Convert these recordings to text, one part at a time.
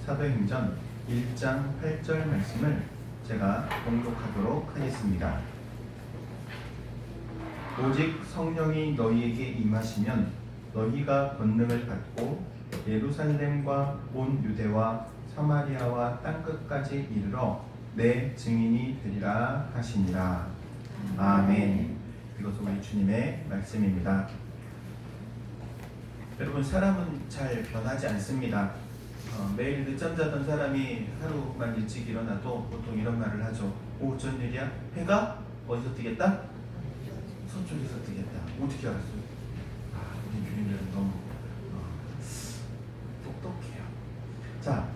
사도행전 1장 8절 말씀을 제가 봉독하도록 하겠습니다. 오직 성령이 너희에게 임하시면 너희가 권능을 받고 예루살렘과 온 유대와 사마리아와 땅끝까지 이르러 내 증인이 되리라 하시니라. 아멘. 이것은 우리 주님의 말씀입니다. 여러분, 사람은 잘 변하지 않습니다. 매일 늦잠 자던 사람이 하루만 일찍 일어나도 보통 이런 말을 하죠. 오, 어쩐 일이야? 해가 어디서 뜨겠다? 서쪽에서 뜨겠다. 어떻게 알았어요? 우리 주님들은 너무 똑똑해요. 자,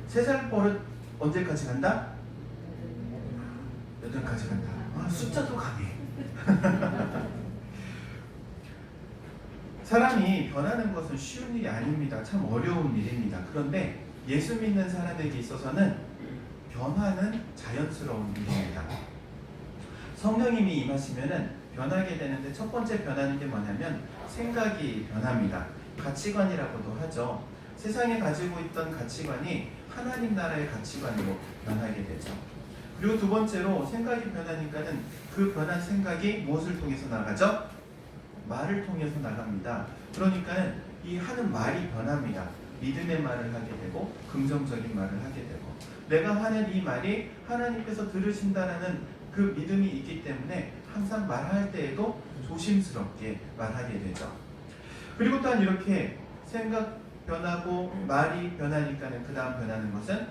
3살 버릇 언제까지 간다? 8까지 간다. 숫자도 강해. 사람이 변하는 것은 쉬운 일이 아닙니다. 참 어려운 일입니다. 그런데 예수 믿는 사람에게 있어서는 변화는 자연스러운 일입니다. 성령님이 임하시면은 변하게 되는데, 첫 번째 변하는 게 뭐냐면 생각이 변합니다. 가치관이라고도 하죠. 세상에 가지고 있던 가치관이 하나님 나라의 가치관으로 변하게 되죠. 그리고 두 번째로 생각이 변하니까는 그 변한 생각이 무엇을 통해서 나가죠? 말을 통해서 나갑니다. 그러니까는 이 하는 말이 변합니다. 믿음의 말을 하게 되고 긍정적인 말을 하게 되고, 내가 하는 이 말이 하나님께서 들으신다라는 그 믿음이 있기 때문에 항상 말할 때에도 조심스럽게 말하게 되죠. 그리고 또한 이렇게 생각 변하고 말이 변하니까는 그 다음 변하는 것은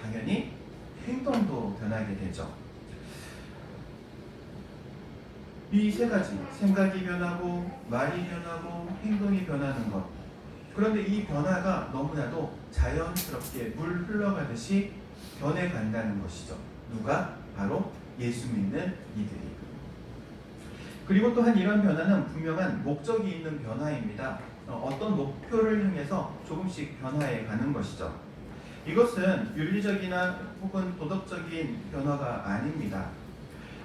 당연히 행동도 변하게 되죠. 이 세 가지, 생각이 변하고 말이 변하고 행동이 변하는 것. 그런데 이 변화가 너무나도 자연스럽게 물 흘러가듯이 변해간다는 것이죠. 누가? 바로 예수 믿는 이들이. 그리고 또한 이런 변화는 분명한 목적이 있는 변화입니다. 어떤 목표를 향해서 조금씩 변화해 가는 것이죠. 이것은 윤리적이나 혹은 도덕적인 변화가 아닙니다.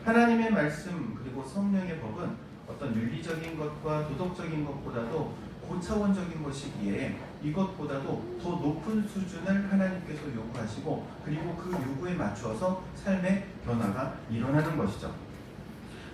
하나님의 말씀 그리고 성령의 법은 어떤 윤리적인 것과 도덕적인 것보다도 고차원적인 것이기에 이것보다도 더 높은 수준을 하나님께서 요구하시고, 그리고 그 요구에 맞추어서 삶의 변화가 일어나는 것이죠.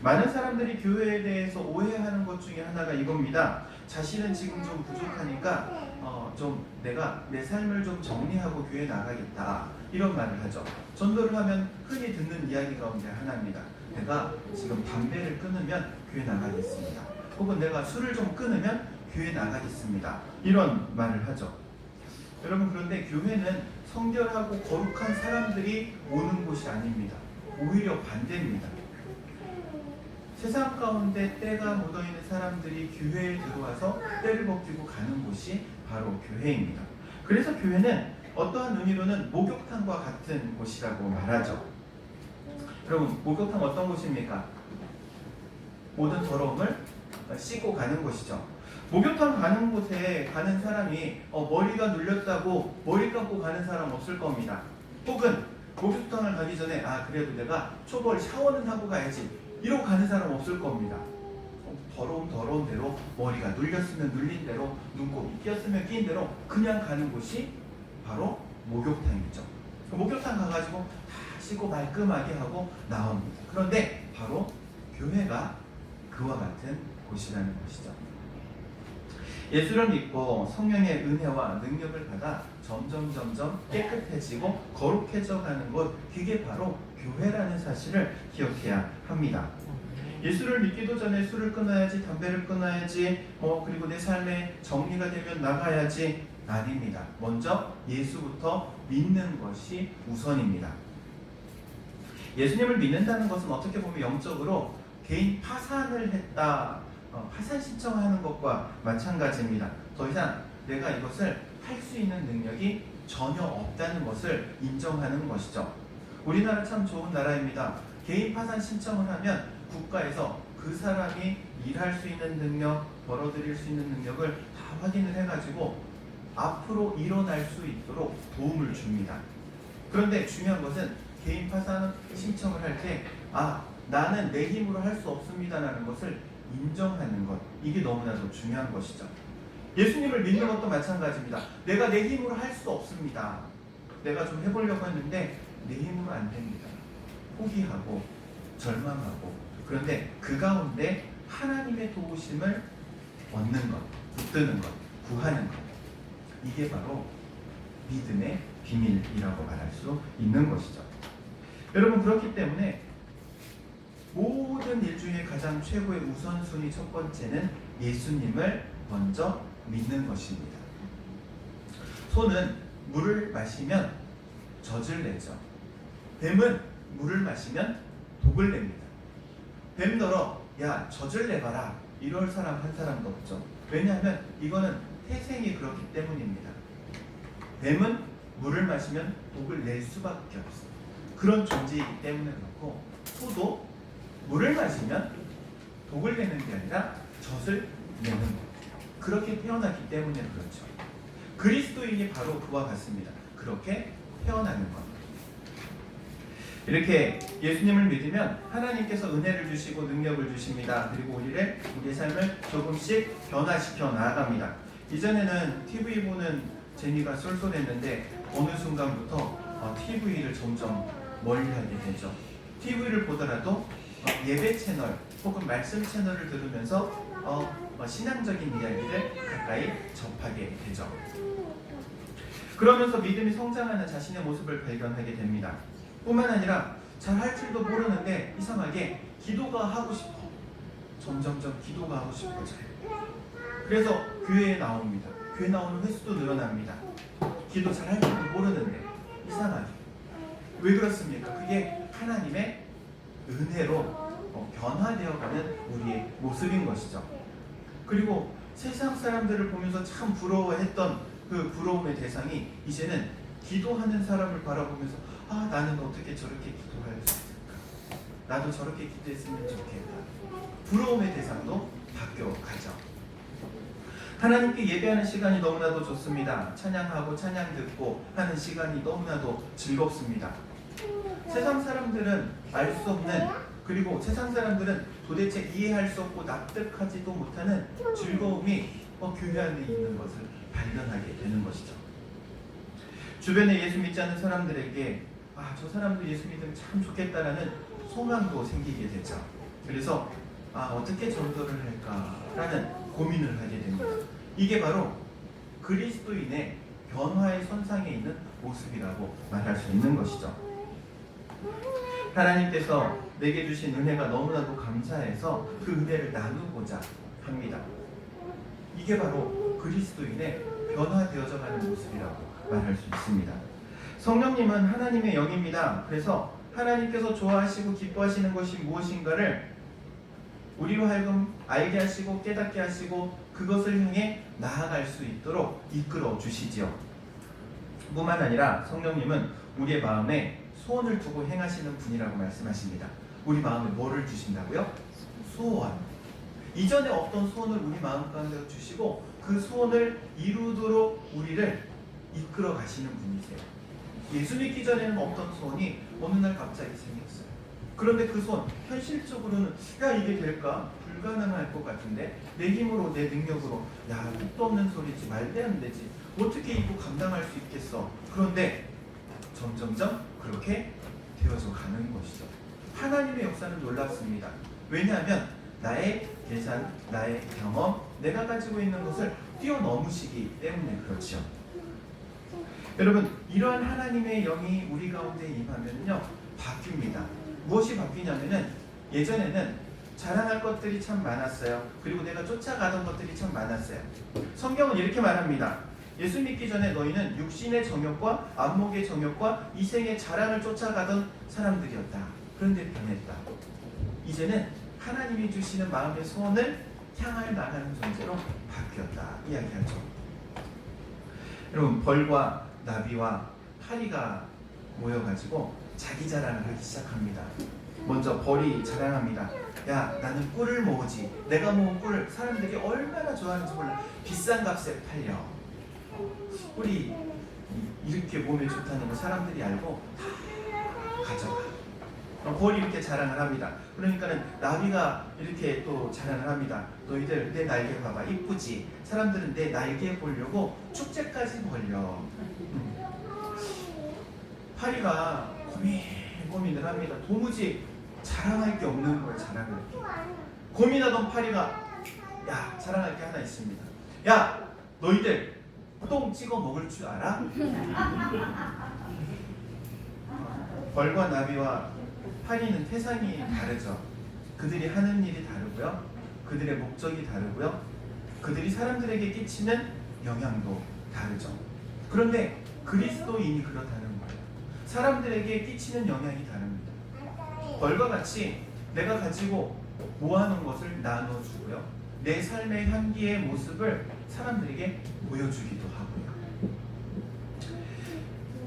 많은 사람들이 교회에 대해서 오해하는 것 중에 하나가 이겁니다. 자신은 지금 좀 부족하니까 좀 내가 내 삶을 좀 정리하고 교회 나가겠다, 이런 말을 하죠. 전도를 하면 흔히 듣는 이야기 가운데 하나입니다. 내가 지금 담배를 끊으면 교회 나가겠습니다. 혹은 내가 술을 좀 끊으면 교회 나가겠습니다. 이런 말을 하죠. 여러분, 그런데 교회는 성결하고 거룩한 사람들이 오는 곳이 아닙니다. 오히려 반대입니다. 세상 가운데 때가 묻어있는 사람들이 교회에 들어와서 때를 벗기고 가는 곳이 바로 교회입니다. 그래서 교회는 어떠한 의미로는 목욕탕과 같은 곳이라고 말하죠. 여러분, 목욕탕 어떤 곳입니까? 모든 더러움을 씻고 가는 곳이죠. 목욕탕 가는 곳에 가는 사람이 머리가 눌렸다고 머리 감고 가는 사람 없을 겁니다. 혹은 목욕탕을 가기 전에 그래도 내가 초벌 샤워는 하고 가야지, 이러고 가는 사람 없을 겁니다. 더러운 대로, 머리가 눌렸으면 눌린 대로, 눈곱이 끼었으면 끼인 대로 그냥 가는 곳이 바로 목욕탕이죠. 목욕탕 가가지고 다 씻고 말끔하게 하고 나옵니다. 그런데 바로 교회가 그와 같은 곳이라는 것이죠. 예수를 믿고 성령의 은혜와 능력을 받아 점점 깨끗해지고 거룩해져 가는 것, 그게 바로 교회라는 사실을 기억해야 합니다. 예수를 믿기도 전에 술을 끊어야지, 담배를 끊어야지, 그리고 내 삶에 정리가 되면 나가야지, 아닙니다. 먼저 예수부터 믿는 것이 우선입니다. 예수님을 믿는다는 것은 어떻게 보면 영적으로 개인 파산을 했다, 파산 신청하는 것과 마찬가지입니다. 더 이상 내가 이것을 할 수 있는 능력이 전혀 없다는 것을 인정하는 것이죠. 우리나라 참 좋은 나라입니다. 개인 파산 신청을 하면 국가에서 그 사람이 일할 수 있는 능력, 벌어들일 수 있는 능력을 다 확인을 해가지고 앞으로 일어날 수 있도록 도움을 줍니다. 그런데 중요한 것은 개인 파산 신청을 할 때 나는 내 힘으로 할 수 없습니다라는 것을 인정하는 것, 이게 너무나도 중요한 것이죠. 예수님을 믿는 것도 마찬가지입니다. 내가 내 힘으로 할 수 없습니다. 내가 좀 해보려고 했는데 내 힘으로 안 됩니다. 포기하고 절망하고, 그런데 그 가운데 하나님의 도우심을 얻는 것, 붙드는 것, 구하는 것, 이게 바로 믿음의 비밀이라고 말할 수 있는 것이죠. 여러분, 그렇기 때문에 모든 일 중에 가장 최고의 우선순위 첫 번째는 예수님을 먼저 믿는 것입니다. 소는 물을 마시면 젖을 내죠. 뱀은 물을 마시면 독을 냅니다. 뱀더러 야 젖을 내봐라 이럴 사람 한 사람도 없죠. 왜냐하면 이거는 태생이 그렇기 때문입니다. 뱀은 물을 마시면 독을 낼 수밖에 없어요. 그런 존재이기 때문에 그렇고, 소도 물을 마시면 독을 내는 게 아니라 젖을 내는 거예요. 그렇게 태어났기 때문에 그렇죠. 그리스도인이 바로 그와 같습니다. 그렇게 태어나는 겁니다. 이렇게 예수님을 믿으면 하나님께서 은혜를 주시고 능력을 주십니다. 그리고 우리의 삶을 조금씩 변화시켜 나아갑니다. 이전에는 TV 보는 재미가 쏠쏠했는데 어느 순간부터 TV를 점점 멀리하게 되죠. TV를 보더라도 예배 채널 혹은 말씀 채널을 들으면서 신앙적인 이야기를 가까이 접하게 되죠. 그러면서 믿음이 성장하는 자신의 모습을 발견하게 됩니다. 뿐만 아니라 잘 할 줄도 모르는데 이상하게 기도가 하고 싶어. 점점점 기도가 하고 싶어져요. 그래서 교회에 나옵니다. 교회 나오는 횟수도 늘어납니다. 기도 잘 할 줄도 모르는데 이상하게. 왜 그렇습니까? 그게 하나님의 은혜로 변화되어가는 우리의 모습인 것이죠. 그리고 세상 사람들을 보면서 참 부러워했던 그 부러움의 대상이 이제는 기도하는 사람을 바라보면서 나는 어떻게 저렇게 기도할 수 있을까? 나도 저렇게 기도했으면 좋겠다. 부러움의 대상도 바뀌어가죠. 하나님께 예배하는 시간이 너무나도 좋습니다. 찬양하고 찬양 듣고 하는 시간이 너무나도 즐겁습니다. 세상 사람들은 알 수 없는, 그리고 세상 사람들은 도대체 이해할 수 없고 납득하지도 못하는 즐거움이 교회 안에 있는 것을 발견하게 되는 것이죠. 주변에 예수 믿지 않는 사람들에게 저 사람도 예수 믿으면 참 좋겠다라는 소망도 생기게 되죠. 그래서 어떻게 전도를 할까라는 고민을 하게 됩니다. 이게 바로 그리스도인의 변화의 선상에 있는 모습이라고 말할 수 있는 것이죠. 하나님께서 내게 주신 은혜가 너무나도 감사해서 그 은혜를 나누고자 합니다. 이게 바로 그리스도인의 변화되어져 가는 모습이라고 말할 수 있습니다. 성령님은 하나님의 영입니다. 그래서 하나님께서 좋아하시고 기뻐하시는 것이 무엇인가를 우리로 하여금 알게 하시고 깨닫게 하시고 그것을 향해 나아갈 수 있도록 이끌어 주시지요. 뿐만 아니라 성령님은 우리의 마음에 소원을 두고 행하시는 분이라고 말씀하십니다. 우리 마음에 뭐를 주신다고요? 소원. 이전에 없던 소원을 우리 마음 가운데 주시고 그 소원을 이루도록 우리를 이끌어 가시는 분이세요. 예수 믿기 전에는 없던 소원이 어느 날 갑자기 생겼어요. 그런데 그 소원 현실적으로는 이게 될까? 불가능할 것 같은데 내 힘으로 내 능력으로 끝도 없는 소리지, 말도 안 되지, 어떻게 이거 감당할 수 있겠어. 그런데 점점점 그렇게 되어져 가는 것이죠. 하나님의 역사는 놀랍습니다. 왜냐하면 나의 계산, 나의 경험, 내가 가지고 있는 것을 뛰어넘으시기 때문에 그렇죠. 여러분, 이러한 하나님의 영이 우리 가운데 임하면요 바뀝니다. 무엇이 바뀌냐면은 예전에는 자랑할 것들이 참 많았어요. 그리고 내가 쫓아가던 것들이 참 많았어요. 성경은 이렇게 말합니다. 예수 믿기 전에 너희는 육신의 정욕과 안목의 정욕과 이생의 자랑을 쫓아가던 사람들이었다. 그런데 변했다. 이제는 하나님이 주시는 마음의 소원을 향하여 나가는 존재로 바뀌었다. 이야기하죠. 여러분, 벌과 나비와 파리가 모여가지고 자기 자랑을 하기 시작합니다. 먼저 벌이 자랑합니다. 나는 꿀을 모으지. 내가 모은 꿀을 사람들이 얼마나 좋아하는지 몰라. 비싼 값에 팔려. 꿀이 이렇게 몸에 좋다는 걸 사람들이 알고 다 가져가. 벌이 이렇게 자랑을 합니다. 그러니까는 나비가 이렇게 또 자랑을 합니다. 너희들 내 날개 봐봐, 이쁘지? 사람들은 내 날개 보려고 축제까지 벌려. 파리가 고민을 합니다. 도무지 자랑할 게 없는 거예요. 자랑할 게. 고민하던 파리가 야, 자랑할 게 하나 있습니다. 야, 너희들 똥 찍어 먹을 줄 알아? 벌과 나비와 파리는 태상이 다르죠. 그들이 하는 일이 다르고요. 그들의 목적이 다르고요. 그들이 사람들에게 끼치는 영향도 다르죠. 그런데 그리스도인이 그렇다는 거예요. 사람들에게 끼치는 영향이 다릅니다. 벌과 같이 내가 가지고 모아놓은 것을 나눠주고요. 내 삶의 향기의 모습을 사람들에게 보여주기도 하고요.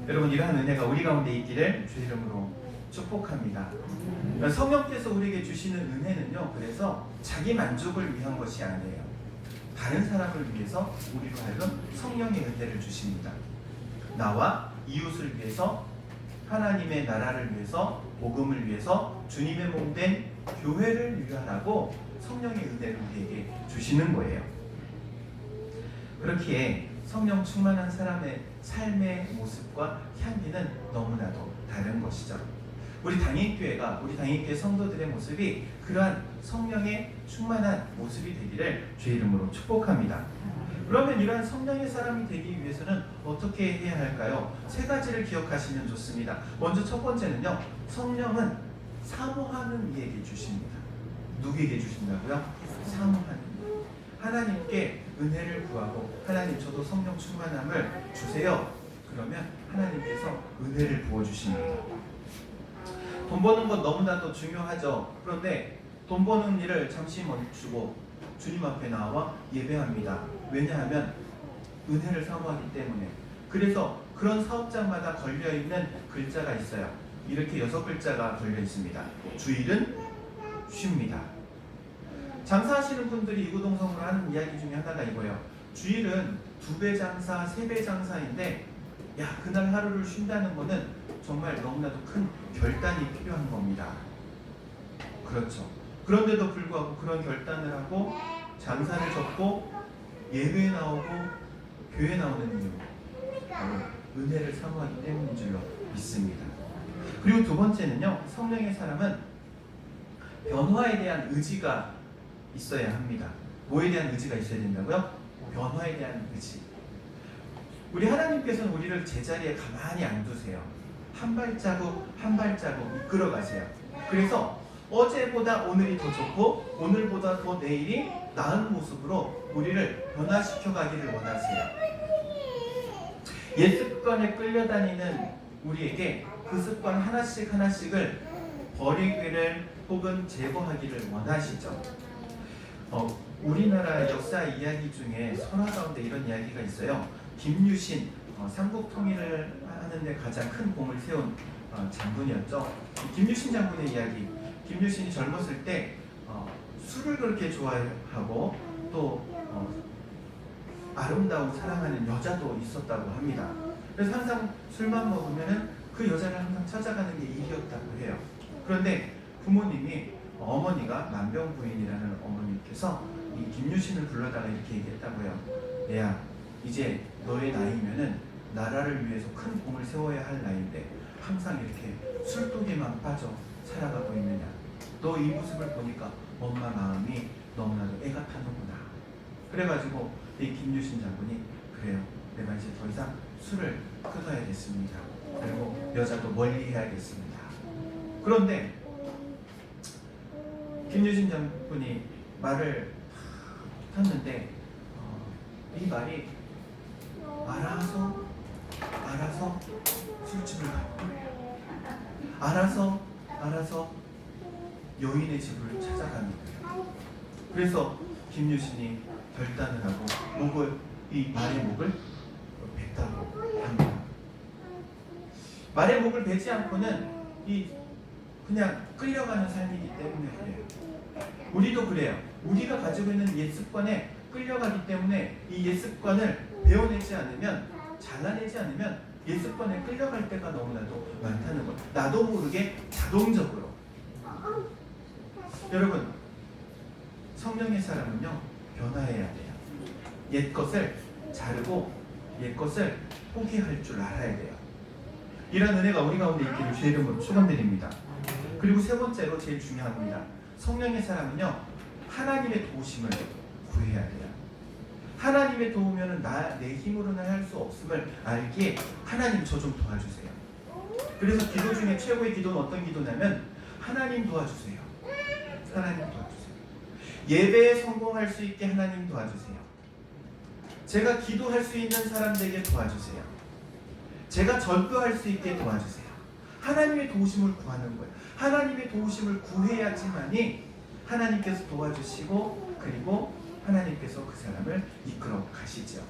여러분, 이러한 은혜가 우리 가운데 있기를 주 이름으로 축복합니다. 성령께서 우리에게 주시는 은혜는요, 그래서 자기 만족을 위한 것이 아니에요. 다른 사람을 위해서 우리로 하여금 성령의 은혜를 주십니다. 나와 이웃을 위해서, 하나님의 나라를 위해서, 복음을 위해서, 주님의 몸된 교회를 위하라고 성령의 은혜를 우리에게 주시는 거예요. 그렇기에 성령 충만한 사람의 삶의 모습과 향기는 너무나도 다른 것이죠. 우리 당일교회 성도들의 모습이 그러한 성령의 충만한 모습이 되기를 주의 이름으로 축복합니다. 그러면 이러한 성령의 사람이 되기 위해서는 어떻게 해야 할까요? 세 가지를 기억하시면 좋습니다. 먼저 첫 번째는요, 성령은 사모하는 이에게 주십니다. 누구에게 주신다고요? 사모하는 이. 하나님께 은혜를 구하고, 하나님 저도 성령 충만함을 주세요. 그러면 하나님께서 은혜를 부어주십니다. 돈 버는 건 너무나도 중요하죠. 그런데 돈 버는 일을 잠시 멈추고 주님 앞에 나와 예배합니다. 왜냐하면 은혜를 사모하기 때문에. 그래서 그런 사업장마다 걸려있는 글자가 있어요. 이렇게 6글자가 걸려 있습니다. 주일은 쉽니다. 장사하시는 분들이 이구동성으로 하는 이야기 중에 하나가 이거예요. 주일은 2배 장사, 3배 장사인데, 야, 그날 하루를 쉰다는 거는 정말 너무나도 큰 결단이 필요한 겁니다. 그렇죠. 그런데도 불구하고 그런 결단을 하고 장사를 접고 예배에 나오고 교회에 나오는 이유, 바로 은혜를 사모하기 때문인 줄로 믿습니다. 그리고 두 번째는요, 성령의 사람은 변화에 대한 의지가 있어야 합니다. 뭐에 대한 의지가 있어야 된다고요? 변화에 대한 의지. 우리 하나님께서는 우리를 제자리에 가만히 안 두세요. 한 발자국 한 발자국 이끌어 가세요. 그래서 어제보다 오늘이 더 좋고 오늘보다 더 내일이 나은 모습으로 우리를 변화시켜 가기를 원하세요. 옛 습관에 끌려다니는 우리에게 그 습관 하나씩을 버리기를 혹은 제거하기를 원하시죠. 우리나라 역사 이야기 중에 설화 가운데 이런 이야기가 있어요. 김유신, 삼국 통일을 하는데 가장 큰 공을 세운 장군이었죠. 김유신 장군의 이야기. 김유신이 젊었을 때 술을 그렇게 좋아하고 또 아름다운 사랑하는 여자도 있었다고 합니다. 그래서 항상 술만 먹으면 그 여자를 항상 찾아가는 게 일이었다고 해요. 그런데 부모님이, 어머니가 만병부인이라는 어머니께서 이 김유신을 불러다가 이렇게 얘기했다고 해요. 얘야, 이제 너의 나이면은 나라를 위해서 큰 공을 세워야 할 나이인데 항상 이렇게 술독에만 빠져 살아가고 있느냐. 너 이 모습을 보니까 엄마 마음이 너무나도 애가 타는구나. 그래가지고 이 김유신 장군이, 그래요, 내가 이제 더 이상 술을 끊어야겠습니다. 그리고 여자도 멀리 해야겠습니다. 그런데 김유신 장군이 말을 했는데 이 말이 알아서 술집을 갈 거예요. 알아서 여인의 집을 찾아가는 거예요. 그래서 김유신이 결단을 하고 이 말의 목을 뱉다고 합니다. 말의 목을 베지 않고는 그냥 끌려가는 삶이기 때문에 그래요. 우리도 그래요. 우리가 가지고 있는 옛 습관에 끌려가기 때문에 이 옛 습관을 배워내지 않으면, 잘라내지 않으면 옛 습관에 끌려갈 때가 너무나도 많다는 것. 나도 모르게 자동적으로. 여러분, 성령의 사람은요, 변화해야 돼요. 옛 것을 자르고 옛 것을 포기할 줄 알아야 돼요. 이런 은혜가 우리 가운데 있기를 주의 이름으로 축원드립니다. 그리고 세 번째로 제일 중요합니다. 성령의 사람은요, 하나님의 도우심을 구해야 돼요. 하나님의 도우면은 내 힘으로는 할 수 없음을 알기에 하나님 저 좀 도와주세요. 그래서 기도 중에 최고의 기도는 어떤 기도냐면 하나님 도와주세요. 하나님 도와주세요. 예배에 성공할 수 있게 하나님 도와주세요. 제가 기도할 수 있는 사람들에게 도와주세요. 제가 전도할 수 있게 도와주세요. 하나님의 도우심을 구하는 거예요. 하나님의 도우심을 구해야지만이 하나님께서 도와주시고 그리고 하나님께서 그 사람을 이끌어 가시죠.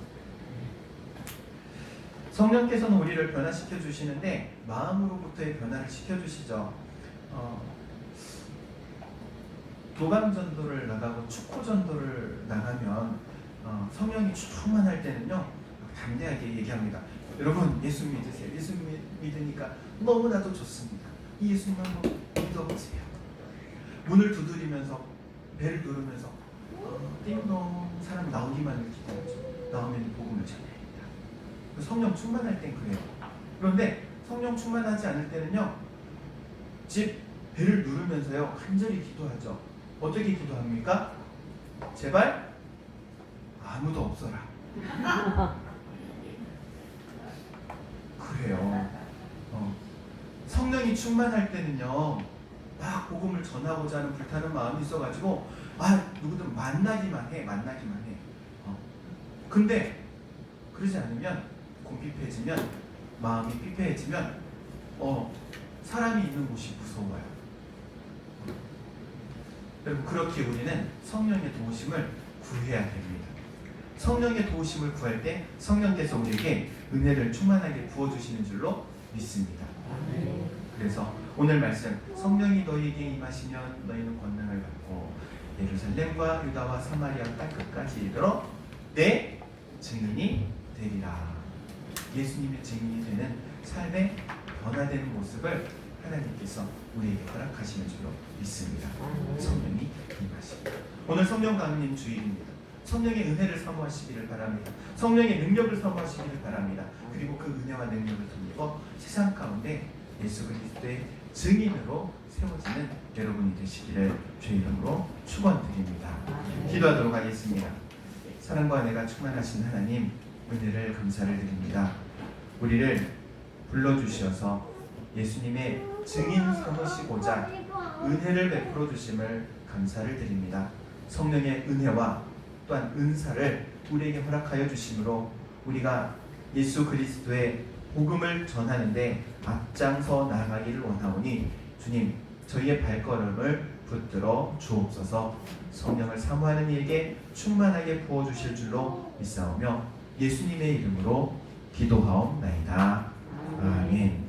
성령께서는 우리를 변화시켜 주시는데 마음으로부터의 변화를 시켜 주시죠. 도감전도를 나가고 축구전도를 나가면 성령이 충만할 때는요, 담대하게 얘기합니다. 여러분 예수 믿으세요. 예수 믿으니까 너무나도 좋습니다. 이 예수님만 믿어보세요. 문을 두드리면서 배를 누르면서 띵동 사람 나오기만을 기다리죠. 나오면 복음을 전합니다. 성령 충만할 땐 그래요. 그런데 성령 충만하지 않을 때는요, 집 배를 누르면서요 간절히 기도하죠. 어떻게 기도합니까? 제발 아무도 없어라. 그래요. 성령이 충만할 때는요, 막 복음을 전하고자 하는 불타는 마음이 있어가지고 누구든 만나기만 해. 근데 그러지 않으면 공핍해지면, 마음이 피폐해지면 사람이 있는 곳이 무서워요. 여러분, 그렇게 우리는 성령의 도우심을 구해야 됩니다. 성령의 도우심을 구할 때 성령께서 우리에게 은혜를 충만하게 부어주시는 줄로 믿습니다. 그래서 오늘 말씀, 성령이 너희에게 임하시면 너희는 권능을 받고 예루살렘과 유다와 사마리아 땅 끝까지 이르러 내 증인이 되리라. 예수님의 증인이 되는 삶의 변화되는 모습을 하나님께서 우리에게 허락하시는 줄로 믿습니다. 성령이 임하십니다. 오늘 성령 강림 주일입니다. 성령의 은혜를 사모하시기를 바랍니다. 성령의 능력을 사모하시기를 바랍니다. 그리고 그 은혜와 능력을 통해 세상 가운데 예수 그리스도의 증인으로 세워지는 여러분이 되시기를 주의 이름으로 축원드립니다. 기도하도록 하겠습니다. 사랑과 은혜가 충만하신 하나님, 은혜를 감사를 드립니다. 우리를 불러주셔서 예수님의 증인 삼으시고자 은혜를 베풀어 주심을 감사를 드립니다. 성령의 은혜와 또한 은사를 우리에게 허락하여 주심으로 우리가 예수 그리스도의 복음을 전하는데 앞장서 나아가기를 원하오니 주님, 저희의 발걸음을 붙들어 주옵소서. 성령을 사모하는 이에게 충만하게 부어주실 줄로 믿사오며 예수님의 이름으로 기도하옵나이다. 아멘.